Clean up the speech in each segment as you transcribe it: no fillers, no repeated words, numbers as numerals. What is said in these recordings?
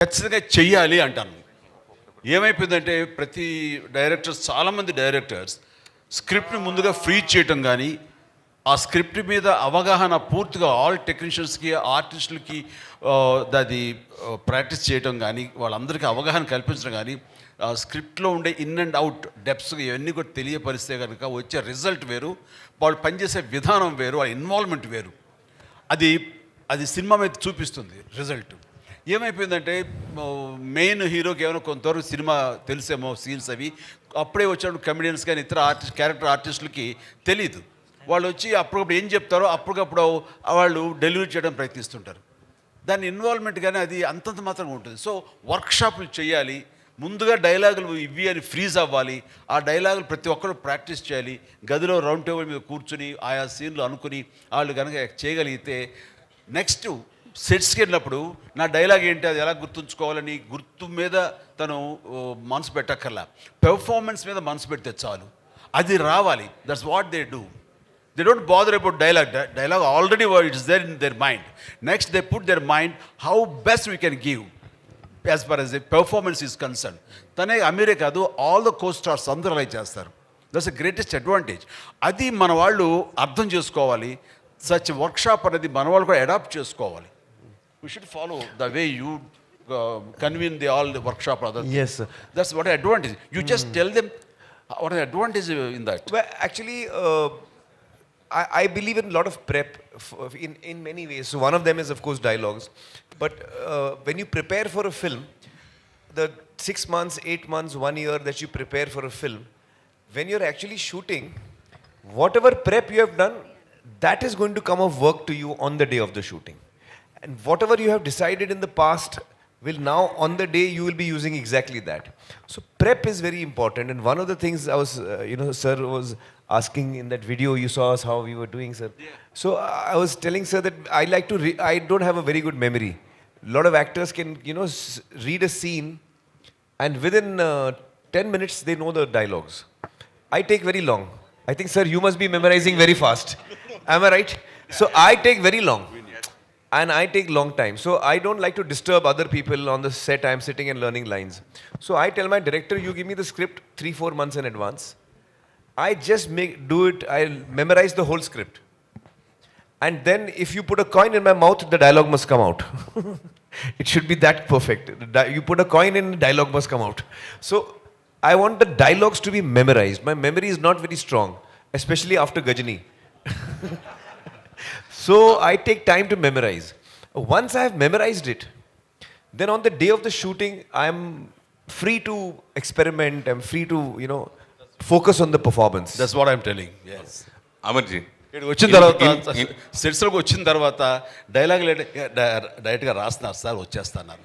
ఖచ్చితంగా చెయ్యాలి అంటాను. ఏమైపోయిందంటే ప్రతి డైరెక్టర్స్, చాలామంది డైరెక్టర్స్ స్క్రిప్ట్ని ముందుగా ఫ్రీజ్ చేయటం కానీ, ఆ స్క్రిప్ట్ మీద అవగాహన పూర్తిగా ఆల్ టెక్నీషియన్స్కి, ఆర్టిస్టులకి అది ప్రాక్టీస్ చేయటం కానీ, వాళ్ళందరికీ అవగాహన కల్పించడం కానీ, స్క్రిప్ట్లో ఉండే ఇన్ అండ్ అవుట్ డెప్స్ ఇవన్నీ కూడా తెలియపరిస్తే కనుక వచ్చే రిజల్ట్ వేరు, వాళ్ళు పనిచేసే విధానం వేరు, వాళ్ళ ఇన్వాల్వ్మెంట్ వేరు. అది అది సినిమా మీద చూపిస్తుంది రిజల్ట్. ఏమైపోయిందంటే మెయిన్ హీరోకి ఏమైనా కొంతవరకు సినిమా తెలిసేమో సీన్స్ అవి, అప్పుడే వచ్చినప్పుడు కమెడియన్స్ కానీ ఇతర క్యారెక్టర్ ఆర్టిస్టులకి తెలీదు. వాళ్ళు వచ్చి అప్పటికప్పుడు ఏం చెప్తారో అప్పటికప్పుడు వాళ్ళు డెలివరీ చేయడం ప్రయత్నిస్తుంటారు. దాని ఇన్వాల్వ్మెంట్ కానీ అది అంతంత మాత్రంగా ఉంటుంది. సో వర్క్షాపులు చేయాలి, ముందుగా డైలాగులు ఇవి అని ఫ్రీజ్ అవ్వాలి, ఆ డైలాగులు ప్రతి ఒక్కరు ప్రాక్టీస్ చేయాలి, గదిలో రౌండ్ టేబుల్ మీద కూర్చుని ఆయా సీన్లు అనుకుని వాళ్ళు కనుక చేయగలిగితే నెక్స్ట్ సెట్స్కి వెళ్ళినప్పుడు నా డైలాగ్ ఏంటి, అది ఎలా గుర్తుంచుకోవాలని గుర్తు మీద తను మనసు పెట్టక్కర్లా, పెర్ఫార్మెన్స్ మీద మనసు పెడితే చాలు, అది రావాలి. That's what they do. They don't bother about dialogue. Dialogue already is there in their mind. Next, they put their mind how best we can give as far as the performance is concerned. తనే అమీరే కాదు, all the co-stars అందరూ అలా చేస్తారు. That's the greatest advantage. అది మన వాళ్ళు అర్థం చేసుకోవాలి. సచ్ వర్క్షాప్ అనేది మన వాళ్ళు కూడా అడాప్ట్ చేసుకోవాలి. We should follow the way you convene all the workshop. Yes, sir. That's what advantage. You just tell them what an advantage in that. Well, actually, I believe in a lot of prep in many ways. So one of them is, of course, dialogues. But when you prepare for a film, the 6 months, 8 months, 1 year that you prepare for a film, when you're actually shooting, whatever prep you have done, that is going to come of work to you on the day of the shooting. And whatever you have decided in the past will now, on the day, you will be using exactly that. So prep is very important. And one of the things I was, sir was asking in that video, you saw us how we were doing, sir. Yeah. So I was telling sir that I don't have a very good memory. A lot of actors can, read a scene and within 10 minutes they know the dialogues. I take very long. I think, sir, you must be memorizing very fast. Am I right? So I take very long. And I take long time. So I don't like to disturb other people on the set. I'm sitting and learning lines. So I tell my director, you give me the script 3-4 months in advance. I just I'll memorize the whole script. And then if you put a coin in my mouth, the dialogue must come out. It should be that perfect. You put a coin in, dialogue must come out. So I want the dialogues to be memorized. My memory is not very strong, especially after Gajani. So I take time to memorize. Once I have memorized it, then on the day of the shooting, I'm free to experiment. I'm free to, focus on the performance. That's what I'm telling. Yes. Amarji. వచ్చిన తర్వాత సెట్స్లోకి వచ్చిన తర్వాత dialogue డైరెక్ట్గా రాస్తున్నారు sir, వచ్చేస్తున్నారు.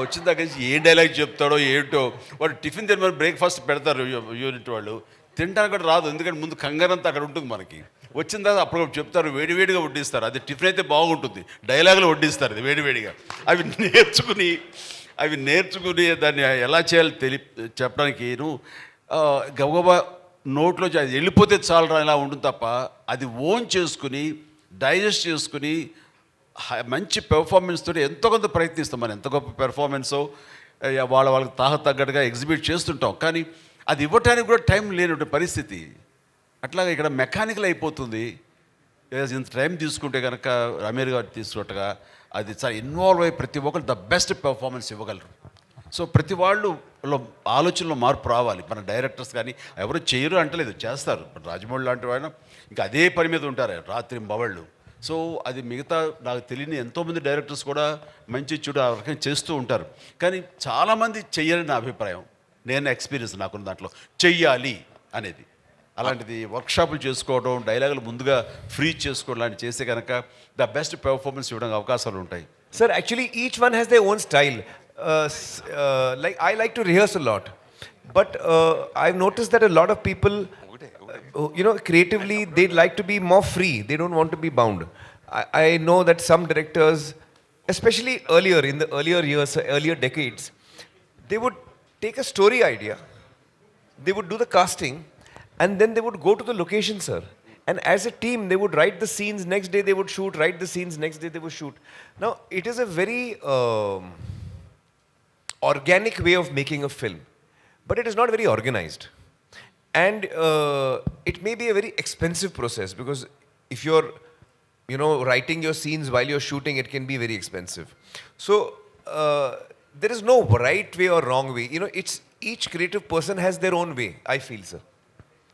వచ్చిన దగ్గర నుంచి ఏ డైలాగ్ చెప్తాడో ఏంటో, వాడు టిఫిన్ తిని బ్రేక్ఫాస్ట్ పెడతారు యూనిట్ వాళ్ళు, తినడానికి కూడా రాదు, ఎందుకంటే ముందు కంగారంతా అక్కడ ఉంటుంది మనకి. వచ్చిన తర్వాత అప్పుడు చెప్తారు, వేడివేడిగా వడ్డిస్తారు. అది టిఫిన్ అయితే బాగుంటుంది, డైలాగులు వడ్డిస్తారు అది వేడివేడిగా. అవి నేర్చుకుని దాన్ని ఎలా చేయాలో చెప్పడానికి గబగబా నోట్లో అది వెళ్ళిపోతే చాలరా ఇలా ఉంటుంది తప్ప, అది ఓన్ చేసుకుని డైజెస్ట్ చేసుకుని మంచి పెర్ఫార్మెన్స్ తోటి ఎంతో కొంత ప్రయత్నిస్తాం. మనం ఎంత గొప్ప పెర్ఫార్మెన్సో వాళ్ళకి తగ్గట్టుగా ఎగ్జిబిట్ చేస్తుంటాం, కానీ అది ఇవ్వటానికి కూడా టైం లేని పరిస్థితి. అట్లాగే ఇక్కడ మెకానికల్ అయిపోతుంది. ఇంత టైం తీసుకుంటే కనుక అమీర్ గారు తీసుకున్నట్టుగా అది చాలా ఇన్వాల్వ్ అయ్యి ప్రతి ఒక్కరు ద బెస్ట్ పెర్ఫార్మెన్స్ ఇవ్వగలరు. సో ప్రతి వాళ్ళు ఆలోచనలో మార్పు రావాలి. మన డైరెక్టర్స్ కానీ ఎవరు చేయరు అంటలేదు, చేస్తారు. రాజమౌళి లాంటి వాళ్ళు ఇంకా అదే పని మీద ఉంటారు రాత్రి బవళ్ళు. సో అది మిగతా నాకు తెలియని ఎంతోమంది డైరెక్టర్స్ కూడా మంచి చెడు ఆ రకంగా చేస్తూ ఉంటారు, కానీ చాలామంది చెయ్యని నా అభిప్రాయం. నేను ఎక్స్పీరియన్స్ నాకున్న దాంట్లో చెయ్యాలి అనేది. అలాంటిది వర్క్షాపులు చేసుకోవడం, డైలాగులు ముందుగా ఫ్రీ చేసుకోవడం లాంటివి చేస్తే కనుక ద బెస్ట్ పెర్ఫార్మెన్స్ ఇవ్వడానికి అవకాశాలు ఉంటాయి. Sir, actually each one has their own style. Like I like to rehearse a lot, but I've noticed that a lot of people, creatively they'd like to be more free. They don't want to be bound. I know that some directors, especially earlier in the earlier years, earlier decades, they would take a story idea, they would do the casting, and then they would go to the location, sir. And as a team, they would write the scenes, next day they would shoot, write the scenes, next day they would shoot. Now, it is a very organic way of making a film, but it is not very organized. And it may be a very expensive process because if you're, writing your scenes while you're shooting, it can be very expensive. So there is no right way or wrong way. It's each creative person has their own way, I feel, sir.